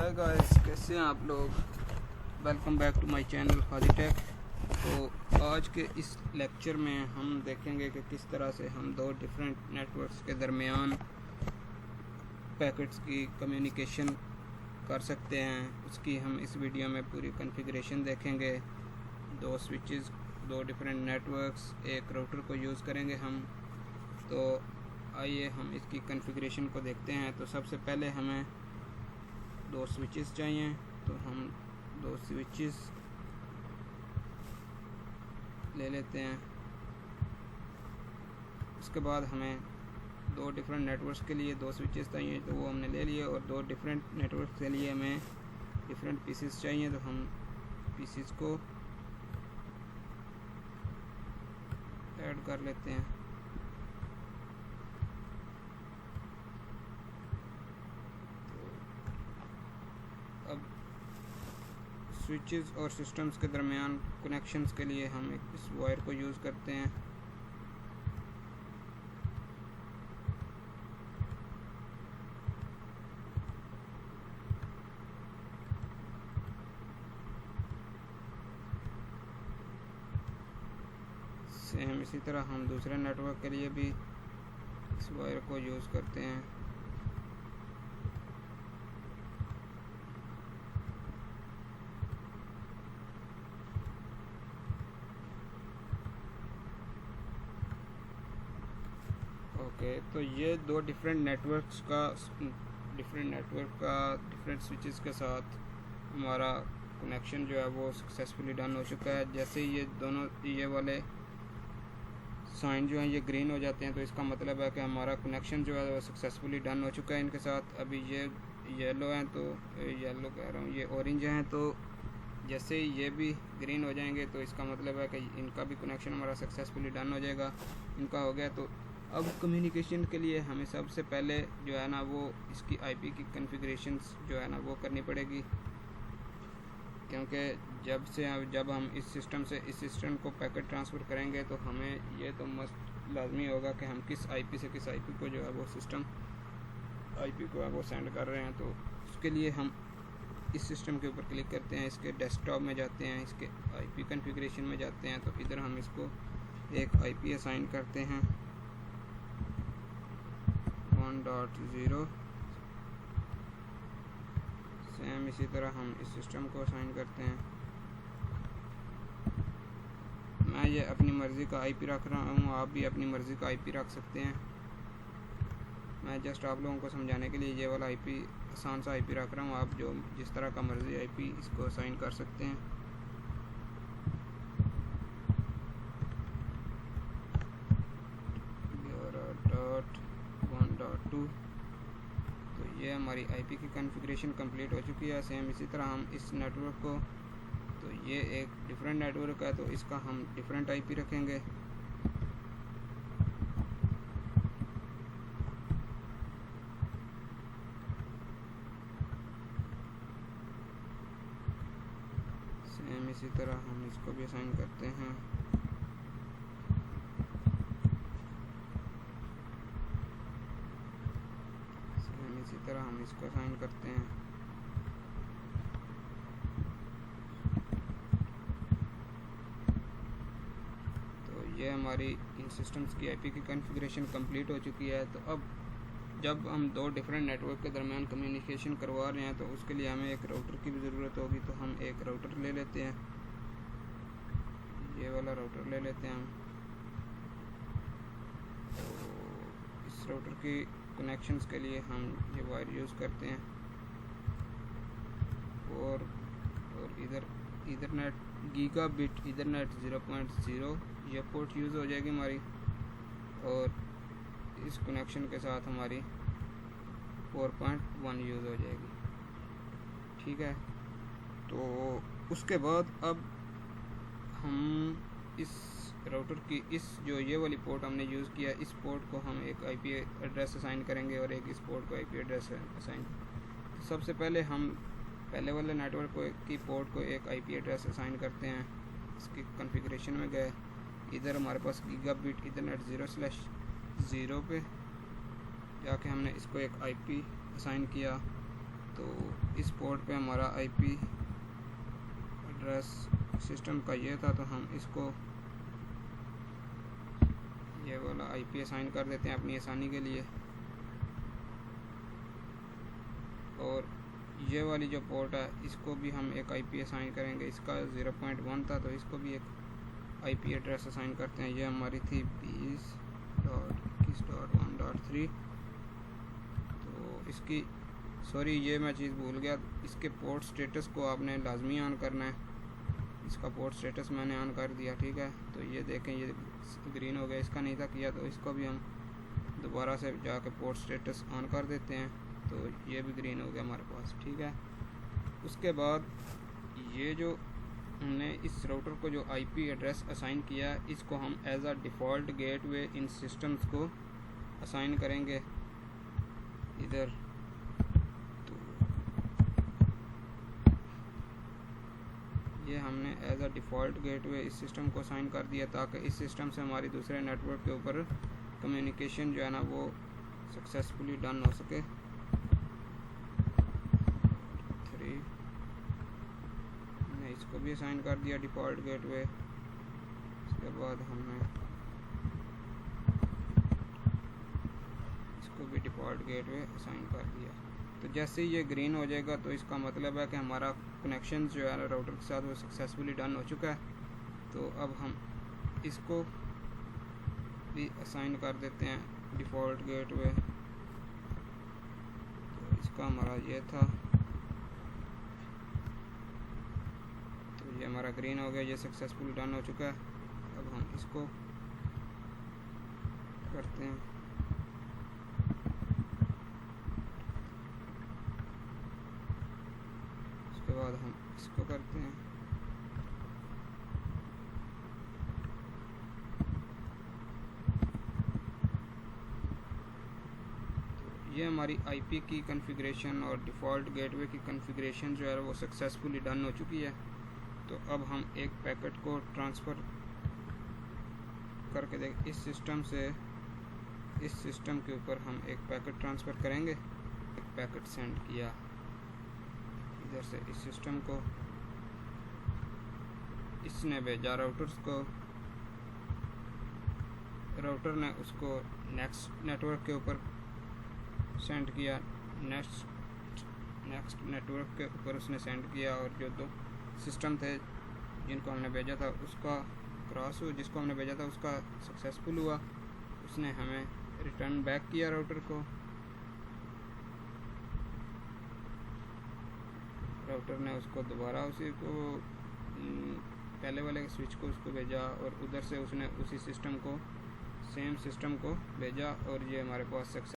Hi guys, कैसे हैं आप लोग। Welcome back to my channel Khadi tech. तो आज के इस लेक्चर में हम देखेंगे कि किस तरह से हम दो डिफरेंट नेटवर्क्स के दरमियान पैकेट्स की कम्युनिकेशन कर सकते हैं। उसकी हम इस वीडियो में पूरी कॉन्फ़िगरेशन देखेंगे। दो स्विचेस, दो डिफरेंट नेटवर्क्स, एक राउटर को यूज़ करेंगे हम। तो आइए हम इसकी कॉन्फ़िगरेशन को देखते हैं। तो सबसे पहले हमें दो स्विचेस चाहिए, तो हम दो स्विचेस ले लेते हैं। उसके बाद हमें दो डिफरेंट नेटवर्क्स के लिए दो स्विचेस चाहिए, तो वो हमने ले लिए। और दो डिफरेंट नेटवर्क्स के लिए हमें डिफरेंट पीसेस चाहिए, तो हम पीसेस को ऐड कर लेते हैं। अब स्विचेस और सिस्टम्स के दरमियान कनेक्शंस के लिए हम इस वायर को यूज़ करते हैं। सेम इसी तरह हम दूसरे नेटवर्क के लिए भी इस वायर को यूज़ करते हैं। तो ये दो डिफरेंट नेटवर्क का डिफरेंट स्विचेस के साथ हमारा कनेक्शन जो है वो सक्सेसफुली डन हो चुका है। जैसे ये दोनों ये वाले साइन जो हैं ये ग्रीन हो जाते हैं, तो इसका मतलब है कि हमारा कनेक्शन जो है वो सक्सेसफुली डन हो चुका है इनके साथ। अभी ये येलो हैं, तो येलो कह रहा हूँ, ये ऑरेंज हैं। तो जैसे ही ये भी ग्रीन हो जाएंगे तो इसका मतलब है कि इनका भी कनेक्शन हमारा सक्सेसफुली डन हो जाएगा। इनका हो गया। तो अब कम्युनिकेशन के लिए हमें सबसे पहले जो है ना वो इसकी आईपी की कॉन्फ़िगरेशंस जो है ना वो करनी पड़ेगी, क्योंकि जब हम इस सिस्टम से इस सिस्टम को पैकेट ट्रांसफ़र करेंगे तो हमें ये तो मस्त लाजमी होगा कि हम किस आईपी से किस आईपी को जो है वो सिस्टम आईपी को है वो सेंड कर रहे हैं। तो उसके लिए हम इस सिस्टम के ऊपर क्लिक करते हैं, इसके डेस्कटॉप में जाते हैं, इसके आईपी कॉन्फ़िगरेशन में जाते हैं। तो इधर हम इसको एक आईपी असाइन करते हैं 1.0। सेम इसी तरह हम इस सिस्टम को असाइन करते हैं। मैं ये अपनी मर्ज़ी का आईपी रख रहा हूँ, आप भी अपनी मर्ज़ी का आईपी रख सकते हैं। मैं जस्ट आप लोगों को समझाने के लिए ये वाला आईपी आसान सा आईपी रख रहा हूँ। आप जो जिस तरह का मर्ज़ी आईपी इसको असाइन कर सकते हैं। तो ये हमारी आईपी की कॉन्फ़िगरेशन कंप्लीट हो चुकी है। सेम इसी तरह हम इस नेटवर्क को, तो ये एक डिफरेंट नेटवर्क है तो इसका हम डिफरेंट आईपी रखेंगे। सेम इसी तरह हम इसको भी असाइन करते हैं। इसी तरह हम इसको असाइन करते हैं। तो ये हमारी इन सिस्टम्स की आईपी की कॉन्फ़िगरेशन कंप्लीट हो चुकी है। तो अब जब हम दो डिफरेंट नेटवर्क के दरमियान कम्युनिकेशन करवा रहे हैं तो उसके लिए हमें एक राउटर की भी ज़रूरत होगी। तो हम एक राउटर ले लेते हैं, ये वाला राउटर ले लेते हैं हम। तो इस राउटर की कनेक्शंस के लिए हम ये वायर यूज़ करते हैं। और इधर ईथरनेट गीगाबिट ईथरनेट 0.0 ये पोर्ट यूज़ हो जाएगी हमारी। और इस कनेक्शन के साथ हमारी 4.1 यूज़ हो जाएगी। ठीक है। तो उसके बाद अब हम इस राउटर की इस जो ये वाली पोर्ट हमने यूज़ किया, इस पोर्ट को हम एक आईपी एड्रेस असाइन करेंगे और एक इस पोर्ट को आईपी एड्रेस असाइन। तो सबसे पहले हम पहले वाले नेटवर्क की पोर्ट को एक आईपी एड्रेस असाइन करते हैं। इसकी कॉन्फ़िगरेशन में गए, इधर हमारे पास गीगाबिट ईथरनेट 0/0 पे जाके हमने इसको एक आईपी असाइन किया। तो इस पोर्ट पे हमारा आईपी एड्रेस सिस्टम का ये था, तो हम इसको ये वाला आईपी असाइन कर देते हैं अपनी आसानी के लिए। और ये वाली जो पोर्ट है इसको भी हम एक आईपी असाइन करेंगे। इसका 0.1 था, तो इसको भी एक आईपी एड्रेस असाइन करते हैं। ये हमारी थी 20.21.1.3। तो इसकी ये मैं चीज़ भूल गया, इसके पोर्ट स्टेटस को आपने लाजमी ऑन करना है। इसका पोर्ट स्टेटस मैंने ऑन कर दिया, ठीक है। तो ये देखें ये ग्रीन हो गया, इसका नहीं था किया, तो इसको भी हम दोबारा से जाके पोर्ट स्टेटस ऑन कर देते हैं, तो ये भी ग्रीन हो गया हमारे पास, ठीक है। उसके बाद ये जो हमने इस राउटर को जो आईपी एड्रेस असाइन किया है, इसको हम एज अ डिफ़ॉल्ट गेटवे इन सिस्टम्स को असाइन करेंगे इधर। तो ये हमने एज अ डिफ़ॉल्ट गेटवे इस सिस्टम को असाइन कर दिया, ताकि इस सिस्टम से हमारी दूसरे नेटवर्क के ऊपर कम्युनिकेशन जो है ना वो सक्सेसफुली डन हो सके। इसको भी असाइन कर दिया डिफ़ॉल्ट गेटवे। इसके बाद हमने इसको भी डिफ़ॉल्ट गेटवे असाइन कर दिया। तो जैसे ही ये ग्रीन हो जाएगा तो इसका मतलब है कि हमारा कनेक्शन जो है राउटर के साथ वो सक्सेसफुली डन हो चुका है। तो अब हम इसको भी असाइन कर देते हैं डिफ़ॉल्ट गेटवे। तो इसका हमारा ये था, ये हमारा ग्रीन हो गया, ये सक्सेसफुल डन हो चुका है। अब हम इसको करते हैं, उसके बाद हम इसको करते हैं। तो ये हमारी आईपी की कॉन्फ़िगरेशन और डिफ़ॉल्ट गेटवे की कॉन्फ़िगरेशन जो है वो सक्सेसफुली डन हो चुकी है। तो अब हम एक पैकेट को ट्रांसफ़र करके देख, इस सिस्टम से इस सिस्टम के ऊपर हम एक पैकेट ट्रांसफ़र करेंगे। एक पैकेट सेंड किया इधर से इस सिस्टम को, इसने भेजा राउटर्स को, राउटर ने उसको नेक्स्ट नेटवर्क के ऊपर सेंड किया, नेक्स्ट नेटवर्क के ऊपर उसने सेंड किया। और जो दो सिस्टम थे जिनको हमने भेजा था उसका क्रॉस हुआ, जिसको हमने भेजा था उसका सक्सेसफुल हुआ, उसने हमें रिटर्न बैक किया राउटर को। राउटर ने उसको दोबारा उसी को पहले वाले स्विच को उसको भेजा, और उधर से उसने उसी सिस्टम को सेम सिस्टम को भेजा, और ये हमारे पास सक्सेस